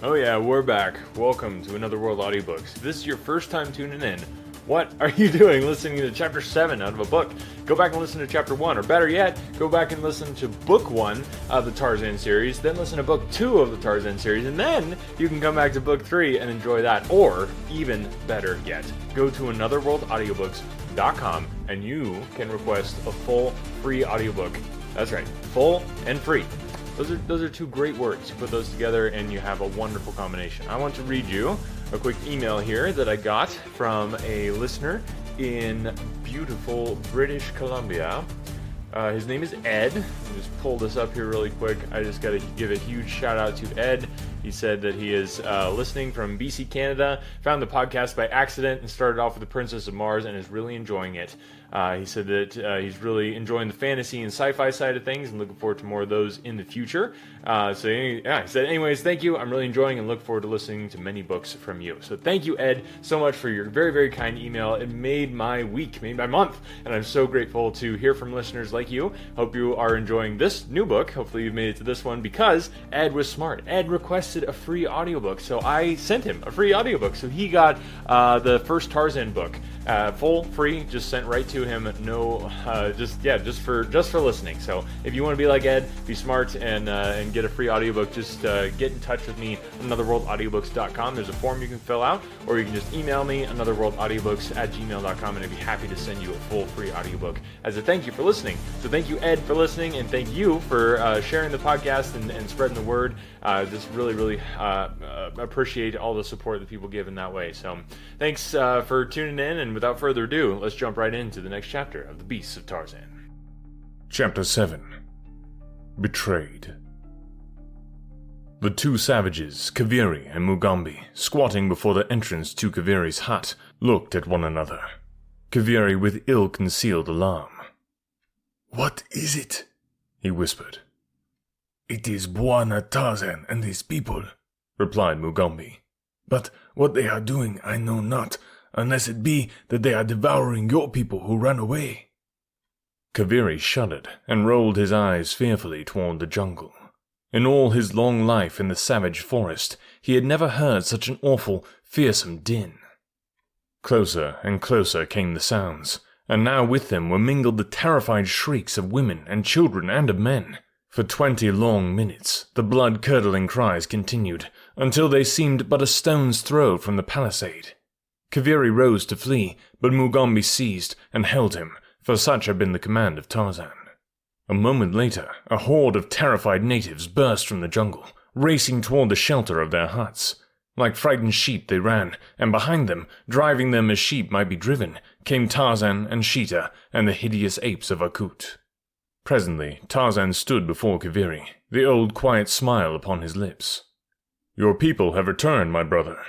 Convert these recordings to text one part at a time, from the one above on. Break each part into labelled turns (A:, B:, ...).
A: Oh yeah, we're back. Welcome to Another World Audiobooks. If this is your first time tuning in, what are you doing listening to Chapter 7 out of a book? Go back and listen to Chapter 1, or better yet, go back and listen to Book 1 of the Tarzan series, then listen to Book 2 of the Tarzan series, and then you can come back to Book 3 and enjoy that. Or, even better yet, go to anotherworldaudiobooks.com and you can request a full free audiobook. That's right, full and free. Those are two great words. You put those together and you have a wonderful combination. I want to read you a quick email here that I got from a listener in beautiful British Columbia. His name is Ed. Let me just pull this up here really quick. I just got to give a huge shout out to Ed. He said that he is listening from BC, Canada, found the podcast by accident and started off with The Princess of Mars and is really enjoying it. He said that he's really enjoying the fantasy and sci-fi side of things and looking forward to more of those in the future. He said, anyways, thank you. I'm really enjoying and look forward to listening to many books from you. So thank you, Ed, so much for your very, very kind email. It made my week, made my month, and I'm so grateful to hear from listeners like you. Hope you are enjoying this new book. Hopefully you've made it to this one because Ed was smart. Ed requested a free audiobook, so I sent him a free audiobook. So he got the first Tarzan book, full free, just sent right to him. No, just for listening. So if you want to be like Ed, be smart and get a free audiobook, just get in touch with me at anotherworldaudiobooks.com. There's a form you can fill out, or you can just email me anotherworldaudiobooks@gmail.com, and I'd be happy to send you a full free audiobook as a thank you for listening. So thank you, Ed, for listening, and thank you for sharing the podcast and spreading the word. Just really appreciate all the support that people give in that way. So thanks for tuning in, and without further ado, let's jump right into the next chapter of The Beasts of Tarzan.
B: Chapter 7. Betrayed. The two savages, Kaviri and Mugambi, squatting before the entrance to Kaviri's hut, looked at one another. Kaviri with ill-concealed alarm.
C: "What is it?"
B: he whispered.
C: "It is Bwana Tarzan and his people,"
B: replied Mugambi.
C: "But what they are doing I know not, unless it be that they are devouring your people who ran away."
B: Kaviri shuddered and rolled his eyes fearfully toward the jungle. In all his long life in the savage forest, he had never heard such an awful, fearsome din. Closer and closer came the sounds, and now with them were mingled the terrified shrieks of women and children and of men. For 20 long minutes, the blood-curdling cries continued, until they seemed but a stone's throw from the palisade. Kaviri rose to flee, but Mugambi seized and held him, for such had been the command of Tarzan. A moment later, a horde of terrified natives burst from the jungle, racing toward the shelter of their huts. Like frightened sheep they ran, and behind them, driving them as sheep might be driven, came Tarzan and Sheeta and the hideous apes of Akut. Presently, Tarzan stood before Kaviri, the old quiet smile upon his lips. "Your people have returned, my brother,"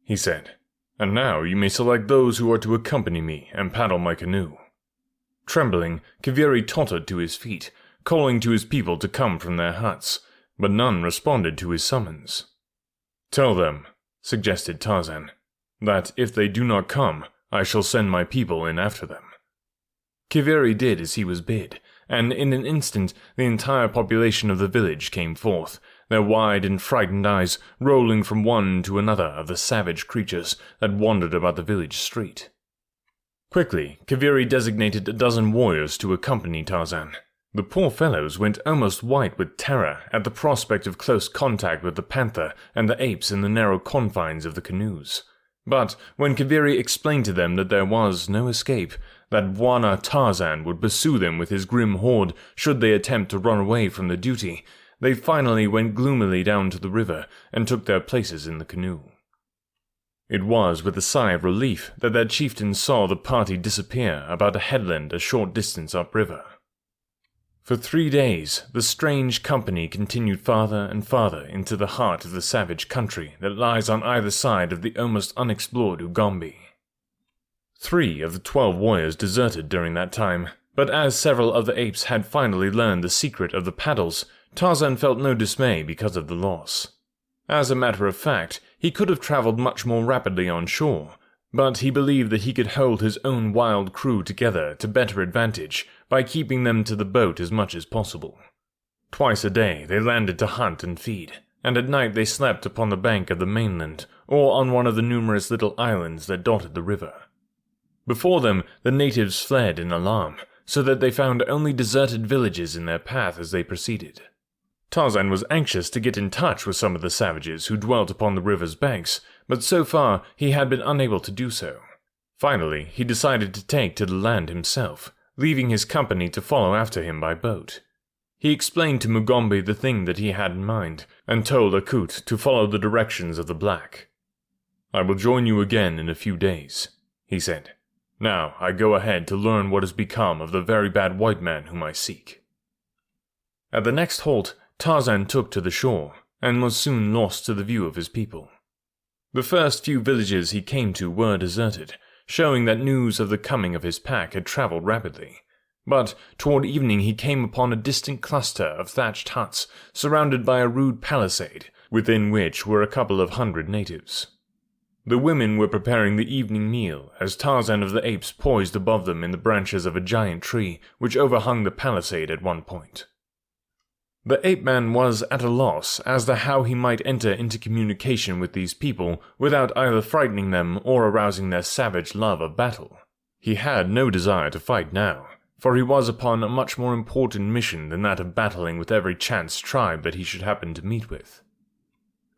B: he said, "and now you may select those who are to accompany me and paddle my canoe." Trembling, Kaviri tottered to his feet, calling to his people to come from their huts, but none responded to his summons. "Tell them," suggested Tarzan, "that if they do not come, I shall send my people in after them." Kaviri did as he was bid, and in an instant the entire population of the village came forth, their wide and frightened eyes rolling from one to another of the savage creatures that wandered about the village street. Quickly, Kaviri designated a dozen warriors to accompany Tarzan. The poor fellows went almost white with terror at the prospect of close contact with the panther and the apes in the narrow confines of the canoes. But when Kaviri explained to them that there was no escape, that Bwana Tarzan would pursue them with his grim horde should they attempt to run away from the duty, they finally went gloomily down to the river and took their places in the canoe. It was with a sigh of relief that their chieftain saw the party disappear about a headland a short distance upriver. For 3 days, the strange company continued farther and farther into the heart of the savage country that lies on either side of the almost unexplored Ugambi. 3 of the 12 warriors deserted during that time, but as several of the apes had finally learned the secret of the paddles, Tarzan felt no dismay because of the loss. As a matter of fact, he could have traveled much more rapidly on shore, but he believed that he could hold his own wild crew together to better advantage by keeping them to the boat as much as possible. Twice a day they landed to hunt and feed, and at night they slept upon the bank of the mainland or on one of the numerous little islands that dotted the river. Before them, the natives fled in alarm, so that they found only deserted villages in their path as they proceeded. Tarzan was anxious to get in touch with some of the savages who dwelt upon the river's banks, but so far he had been unable to do so. Finally, he decided to take to the land himself, leaving his company to follow after him by boat. He explained to Mugambi the thing that he had in mind, and told Akut to follow the directions of the black. "I will join you again in a few days," he said. "Now I go ahead to learn what has become of the very bad white man whom I seek." At the next halt, Tarzan took to the shore, and was soon lost to the view of his people. The first few villages he came to were deserted, showing that news of the coming of his pack had traveled rapidly. But toward evening he came upon a distant cluster of thatched huts, surrounded by a rude palisade, within which were a couple of hundred natives. The women were preparing the evening meal, as Tarzan of the Apes poised above them in the branches of a giant tree which overhung the palisade at one point. The ape-man was at a loss as to how he might enter into communication with these people without either frightening them or arousing their savage love of battle. He had no desire to fight now, for he was upon a much more important mission than that of battling with every chance tribe that he should happen to meet with.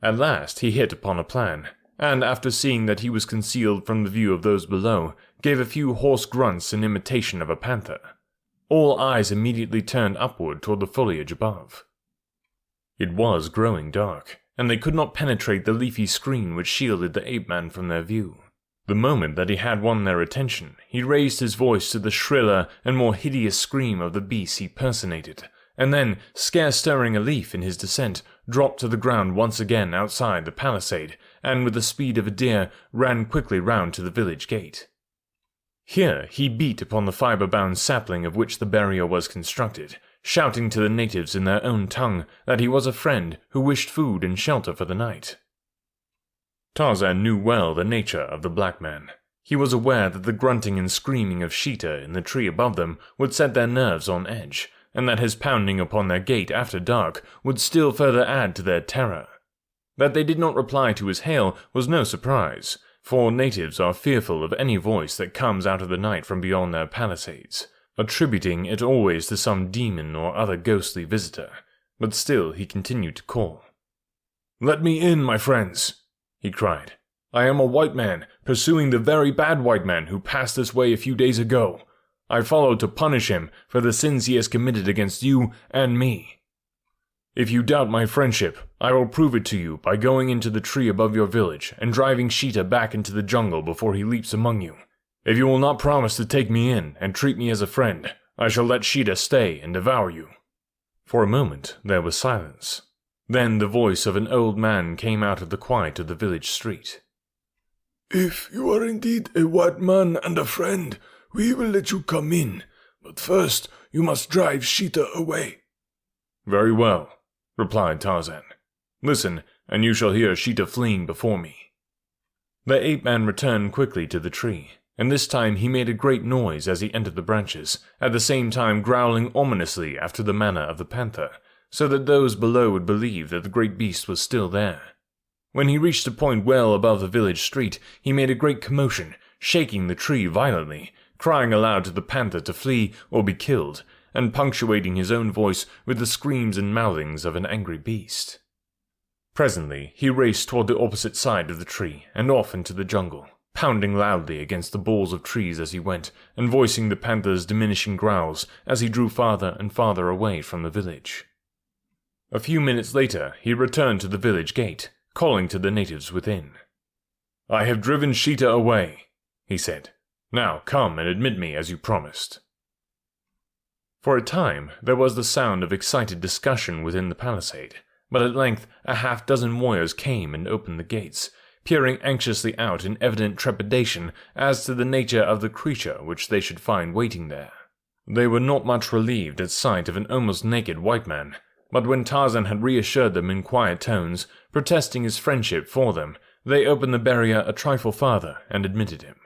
B: At last he hit upon a plan, and after seeing that he was concealed from the view of those below, gave a few hoarse grunts in imitation of a panther. All eyes immediately turned upward toward the foliage above. It was growing dark, and they could not penetrate the leafy screen which shielded the ape-man from their view. The moment that he had won their attention, he raised his voice to the shriller and more hideous scream of the beast he personated, and then, scarce stirring a leaf in his descent, dropped to the ground once again outside the palisade, and with the speed of a deer ran quickly round to the village gate. Here he beat upon the fibre-bound sapling of which the barrier was constructed, shouting to the natives in their own tongue that he was a friend who wished food and shelter for the night. Tarzan knew well the nature of the black man. He was aware that the grunting and screaming of Sheeta in the tree above them would set their nerves on edge, and that his pounding upon their gate after dark would still further add to their terror. That they did not reply to his hail was no surprise, for natives are fearful of any voice that comes out of the night from beyond their palisades, attributing it always to some demon or other ghostly visitor, but still he continued to call. "Let me in, my friends," he cried. "I am a white man, pursuing the very bad white man who passed this way a few days ago. I followed to punish him for the sins he has committed against you and me. If you doubt my friendship, I will prove it to you by going into the tree above your village and driving Sheeta back into the jungle before he leaps among you. If you will not promise to take me in and treat me as a friend, I shall let Sheeta stay and devour you." For a moment there was silence. Then the voice of an old man came out of the quiet of the village street.
C: "If you are indeed a white man and a friend, we will let you come in, but first you must drive Sheeta away."
B: "Very well," replied Tarzan. "Listen, and you shall hear Sheeta fleeing before me." The ape-man returned quickly to the tree, and this time he made a great noise as he entered the branches, at the same time growling ominously after the manner of the panther, so that those below would believe that the great beast was still there. When he reached a point well above the village street, he made a great commotion, shaking the tree violently, crying aloud to the panther to flee or be killed, and punctuating his own voice with the screams and mouthings of an angry beast. Presently he raced toward the opposite side of the tree and off into the jungle, pounding loudly against the boles of trees as he went, and voicing the panther's diminishing growls as he drew farther and farther away from the village. A few minutes later he returned to the village gate, calling to the natives within. "I have driven Sheeta away," he said. "Now come and admit me as you promised." For a time there was the sound of excited discussion within the palisade, but at length a half-dozen warriors came and opened the gates, peering anxiously out in evident trepidation as to the nature of the creature which they should find waiting there. They were not much relieved at sight of an almost naked white man, but when Tarzan had reassured them in quiet tones, protesting his friendship for them, they opened the barrier a trifle farther and admitted him.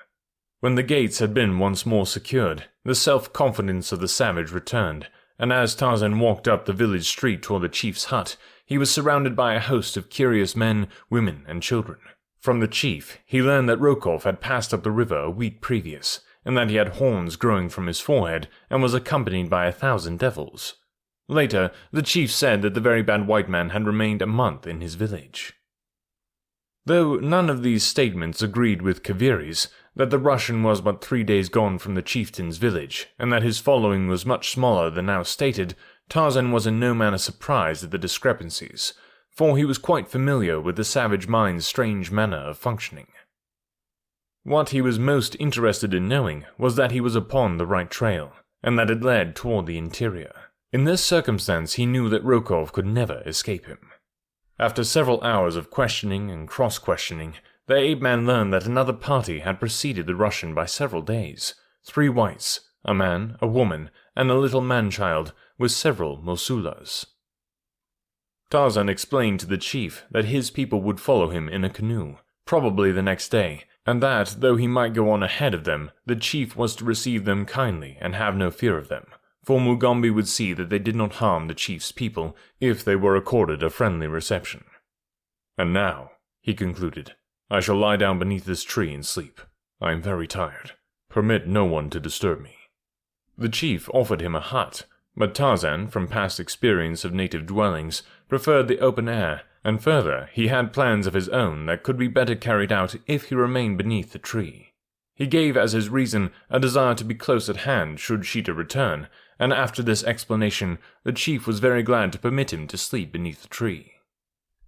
B: When the gates had been once more secured, the self-confidence of the savage returned, and as Tarzan walked up the village street toward the chief's hut, he was surrounded by a host of curious men, women, and children. From the chief, he learned that Rokov had passed up the river a week previous, and that he had horns growing from his forehead and was accompanied by 1,000 devils. Later, the chief said that the very bad white man had remained a month in his village. Though none of these statements agreed with Kaviri's, that the Russian was but 3 days gone from the chieftain's village, and that his following was much smaller than now stated, Tarzan was in no manner surprised at the discrepancies, for he was quite familiar with the savage mind's strange manner of functioning. What he was most interested in knowing was that he was upon the right trail, and that it led toward the interior. In this circumstance he knew that Rokov could never escape him. After several hours of questioning and cross-questioning, the ape-man learned that another party had preceded the Russian by several days. 3 whites, a man, a woman, and a little man-child, with several Mosulas. Tarzan explained to the chief that his people would follow him in a canoe, probably the next day, and that, though he might go on ahead of them, the chief was to receive them kindly and have no fear of them, for Mugambi would see that they did not harm the chief's people if they were accorded a friendly reception. "And now," he concluded, "I shall lie down beneath this tree and sleep. I am very tired. Permit no one to disturb me." The chief offered him a hut, but Tarzan, from past experience of native dwellings, preferred the open air, and further, he had plans of his own that could be better carried out if he remained beneath the tree. He gave as his reason a desire to be close at hand should Sheeta return, and after this explanation, the chief was very glad to permit him to sleep beneath the tree.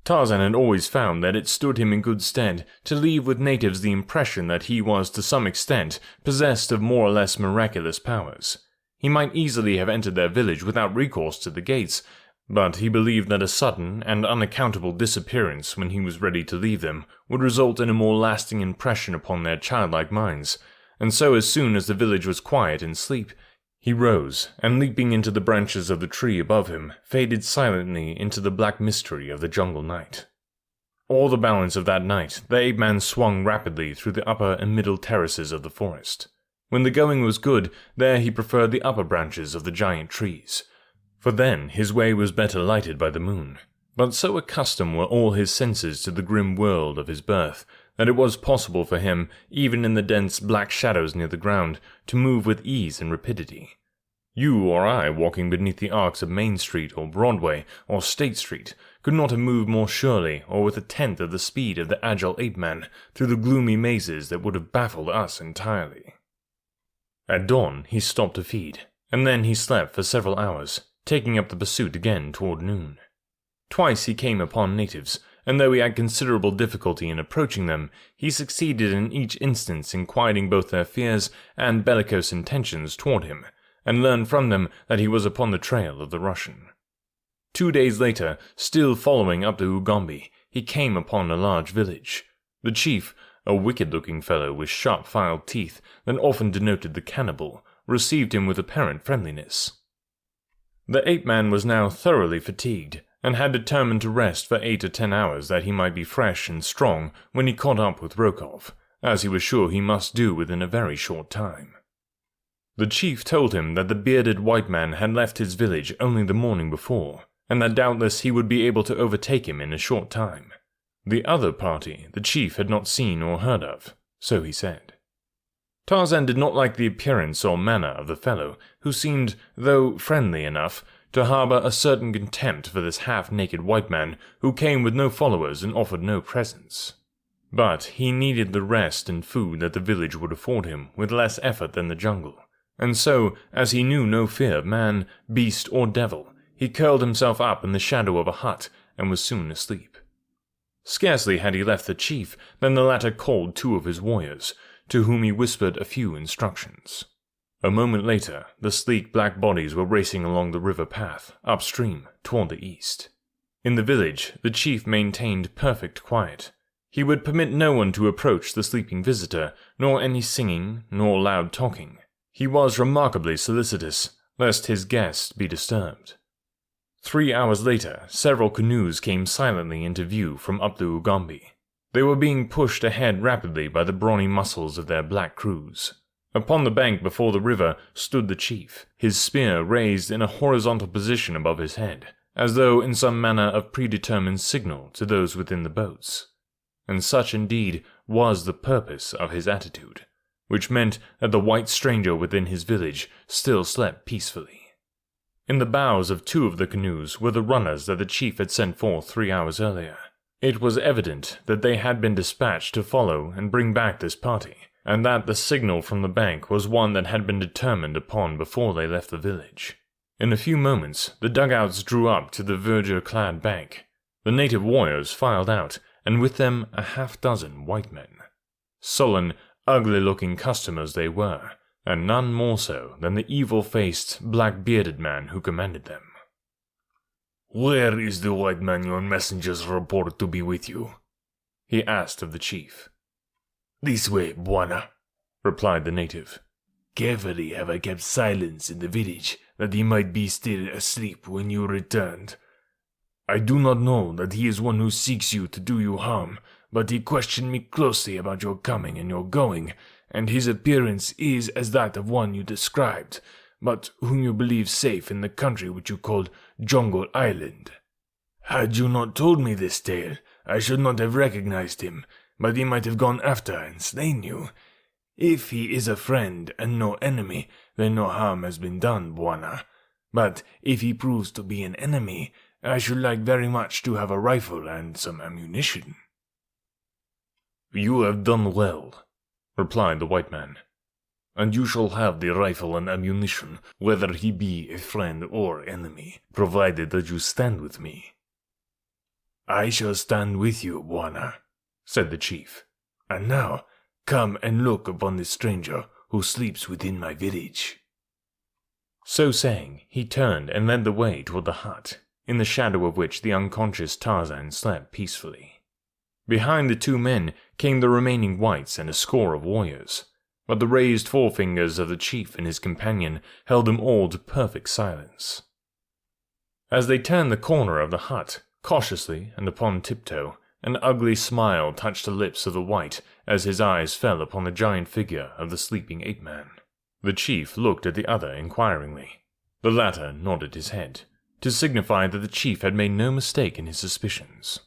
B: Tarzan had always found that it stood him in good stead to leave with natives the impression that he was to some extent possessed of more or less miraculous powers. He might easily have entered their village without recourse to the gates, but he believed that a sudden and unaccountable disappearance when he was ready to leave them would result in a more lasting impression upon their childlike minds, and so as soon as the village was quiet in sleep, he rose, and leaping into the branches of the tree above him, faded silently into the black mystery of the jungle night. All the balance of that night, the ape-man swung rapidly through the upper and middle terraces of the forest. When the going was good, there he preferred the upper branches of the giant trees, for then his way was better lighted by the moon. But so accustomed were all his senses to the grim world of his birth, that it was possible for him, even in the dense black shadows near the ground, to move with ease and rapidity. You or I, walking beneath the arcs of Main Street or Broadway or State Street, could not have moved more surely or with 1/10 of the speed of the agile ape-man through the gloomy mazes that would have baffled us entirely. At dawn he stopped to feed, and then he slept for several hours, taking up the pursuit again toward noon. Twice he came upon natives, and though he had considerable difficulty in approaching them, he succeeded in each instance in quieting both their fears and bellicose intentions toward him, and learned from them that he was upon the trail of the Russian. 2 days later, still following up the Ugambi, he came upon a large village. The chief, a wicked-looking fellow with sharp-filed teeth that often denoted the cannibal, received him with apparent friendliness. The ape-man was now thoroughly fatigued, and had determined to rest for 8 or 10 hours that he might be fresh and strong when he caught up with Rokov, as he was sure he must do within a very short time. The chief told him that the bearded white man had left his village only the morning before, and that doubtless he would be able to overtake him in a short time. The other party the chief had not seen or heard of, so he said. Tarzan did not like the appearance or manner of the fellow, who seemed, though friendly enough, to harbor a certain contempt for this half-naked white man who came with no followers and offered no presents. But he needed the rest and food that the village would afford him with less effort than the jungle, and so, as he knew no fear of man, beast, or devil, he curled himself up in the shadow of a hut and was soon asleep. Scarcely had he left the chief than the latter called 2 of his warriors, to whom he whispered a few instructions. A moment later, the sleek black bodies were racing along the river path, upstream, toward the east. In the village, the chief maintained perfect quiet. He would permit no one to approach the sleeping visitor, nor any singing, nor loud talking. He was remarkably solicitous, lest his guests be disturbed. 3 hours later, several canoes came silently into view from up the Ugambi. They were being pushed ahead rapidly by the brawny muscles of their black crews. Upon the bank before the river stood the chief, his spear raised in a horizontal position above his head, as though in some manner of predetermined signal to those within the boats. And such indeed was the purpose of his attitude, which meant that the white stranger within his village still slept peacefully. In the bows of 2 of the canoes were the runners that the chief had sent forth 3 hours earlier. It was evident that they had been dispatched to follow and bring back this party, and that the signal from the bank was one that had been determined upon before they left the village. In a few moments, the dugouts drew up to the verdure-clad bank. The native warriors filed out, and with them a half-dozen white men. Sullen, ugly-looking customers they were, and none more so than the evil-faced, black-bearded man who commanded them.
C: "Where is the white man your messengers report to be with you?"
B: he asked of the chief.
C: "This way, Bwana," replied the native. "Carefully have I kept silence in the village, that he might be still asleep when you returned. I do not know that he is one who seeks you to do you harm, but he questioned me closely about your coming and your going, and his appearance is as that of one you described, but whom you believe safe in the country which you called Jungle Island. Had you not told me this tale, I should not have recognized him, but he might have gone after and slain you. If he is a friend and no enemy, then no harm has been done, Bwana. But if he proves to be an enemy, I should like very much to have a rifle and some ammunition."
B: "You have done well," replied the white man,
C: "and you shall have the rifle and ammunition, whether he be a friend or enemy, provided that you stand with me." "I shall stand with you, Bwana," said the chief. "And now, come and look upon this stranger who sleeps within my village."
B: So saying, he turned and led the way toward the hut, in the shadow of which the unconscious Tarzan slept peacefully. Behind the 2 men came the remaining whites and a score of warriors, but the raised forefingers of the chief and his companion held them all to perfect silence. As they turned the corner of the hut, cautiously and upon tiptoe, an ugly smile touched the lips of the white as his eyes fell upon the giant figure of the sleeping ape-man. The chief looked at the other inquiringly. The latter nodded his head, to signify that the chief had made no mistake in his suspicions.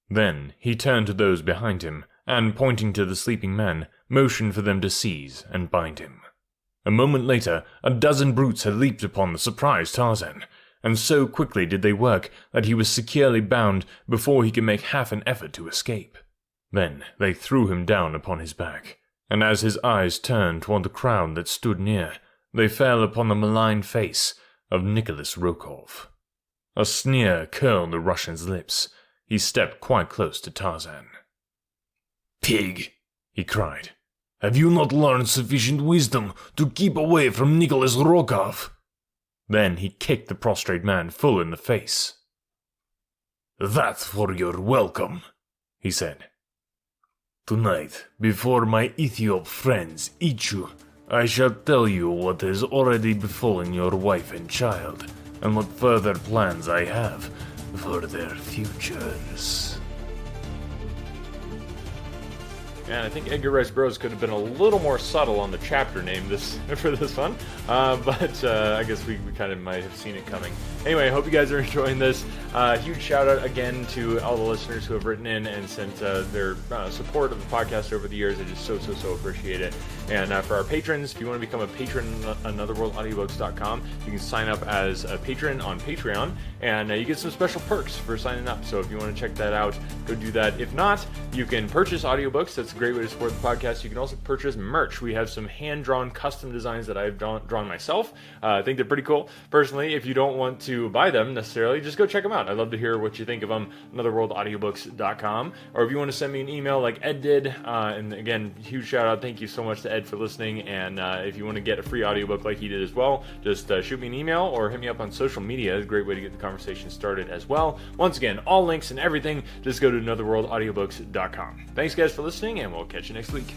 B: Then he turned to those behind him, and pointing to the sleeping man, motioned for them to seize and bind him. A moment later, a dozen brutes had leaped upon the surprised Tarzan, and so quickly did they work that he was securely bound before he could make half an effort to escape. Then they threw him down upon his back, and as his eyes turned toward the crowd that stood near, they fell upon the malign face of Nicholas Rokov. A sneer curled the Russian's lips. He stepped quite close to Tarzan.
C: "Pig!" he cried. "Have you not learned sufficient wisdom to keep away from Nicholas Rokov?"
B: Then he kicked the prostrate man full in the face.
C: "That's for your welcome," he said. "Tonight, before my Ethiop friends eat you, I shall tell you what has already befallen your wife and child, and what further plans I have for their futures."
A: And I think Edgar Rice Burroughs could have been a little more subtle on the chapter name for this one, but I guess we kind of might have seen it coming. Anyway, I hope you guys are enjoying this. Huge shout out again to all the listeners who have written in and sent their support of the podcast over the years. I just so appreciate it. And for our patrons, if you want to become a patron on anotherworldaudiobooks.com, you can sign up as a patron on Patreon, and you get some special perks for signing up. So if you want to check that out, go do that. If not, you can purchase audiobooks. That's a great way to support the podcast. You can also purchase merch. We have some hand-drawn custom designs that I've drawn myself. I think they're pretty cool. Personally, if you don't want to buy them necessarily, just go check them out. I'd love to hear what you think of them. anotherworldaudiobooks.com. Or if you want to send me an email like Ed did, and again, huge shout out. Thank you so much to Ed for listening. And if you want to get a free audiobook like he did as well, just shoot me an email or hit me up on social media. It's a great way to get the conversation started as well. Once again, all links and everything, just go to anotherworldaudiobooks.com. Thanks guys for listening, and we'll catch you next week.